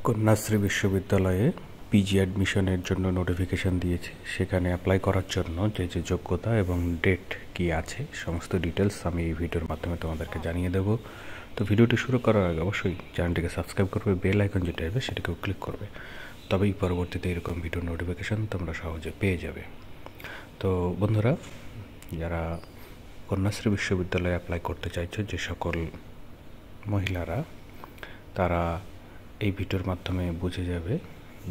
কন্যাশ্রী বিশ্ববিদ্যালয়ে পিজি অ্যাডমিশনের জন্য নোটিফিকেশন দিয়েছে। সেখানে অ্যাপ্লাই করার জন্য যে যে যোগ্যতা এবং ডেট কি আছে সমস্ত ডিটেলস আমি এই ভিডিওর মাধ্যমে তোমাদেরকে জানিয়ে দেব। তো ভিডিওটি শুরু করার আগে অবশ্যই চ্যানেলটিকে সাবস্ক্রাইব করবে, বেল আইকন যেটা আসবে সেটাকেও ক্লিক করবে, তবেই পরবর্তীতে এরকম ভিডিওর নোটিফিকেশান তোমরা সহজে পেয়ে যাবে। তো বন্ধুরা, যারা কন্যাশ্রী বিশ্ববিদ্যালয়ে অ্যাপ্লাই করতে চাইছো, যে সকল মহিলারা, তারা এই ভিডিওর মাধ্যমে বুঝে যাবে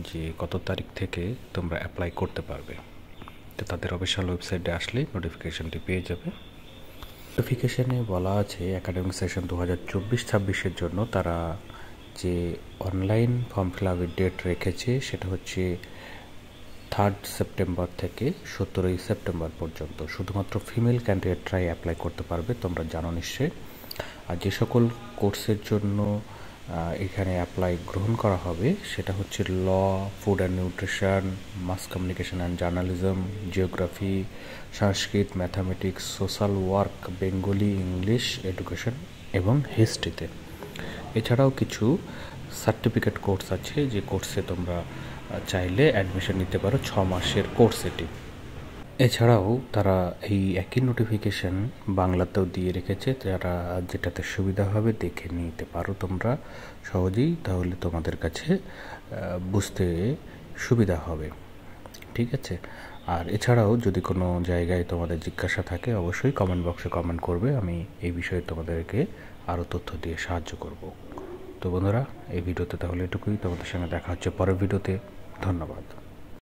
যে কত তারিখ থেকে তোমরা অ্যাপ্লাই করতে পারবে। তো তাদের অফিসিয়াল ওয়েবসাইটে আসলেই নোটিফিকেশানটি পেয়ে যাবে। নোটিফিকেশানে বলা আছে একাডেমিক সেশন 2024-26 জন্য তারা যে অনলাইন ফর্ম ফিল আপের ডেট রেখেছে সেটা হচ্ছে 3 সেপ্টেম্বর থেকে 17 সেপ্টেম্বর পর্যন্ত। শুধুমাত্র ফিমেল ক্যান্ডিডেটরাই অ্যাপ্লাই করতে পারবে, তোমরা জানো নিশ্চয়ই। আর যে সকল কোর্সের জন্য এখানে অ্যাপ্লাই গ্রহণ করা হবে সেটা হচ্ছে law, food and nutrition, mass communication and journalism, geography, Sanskrit, mathematics, social work, Bengali, English, education এবং হিস্ট্রিতে। এছাড়াও কিছু সার্টিফিকেট কোর্স আছে যে কোর্সে তোমরা চাইলে অ্যাডমিশন নিতে পারো, 6 মাসের কোর্স এটি। এছাড়াও তারা এই একই নোটিফিকেশান বাংলাতেও দিয়ে রেখেছে, যারা যেটাতে সুবিধা হবে দেখে নিতে পারো তোমরা সহজেই, তাহলে তোমাদের কাছে বুঝতে সুবিধা হবে। ঠিক আছে। আর এছাড়াও যদি কোনো জায়গায় তোমাদের জিজ্ঞাসা থাকে অবশ্যই কমেন্ট বক্সে কমেন্ট করবে, আমি এই বিষয়ে তোমাদেরকে আরও তথ্য দিয়ে সাহায্য করব। তো বন্ধুরা, এই ভিডিওতে তাহলে এটুকুই। তোমাদের সঙ্গে দেখা হচ্ছে পরের ভিডিওতে। ধন্যবাদ।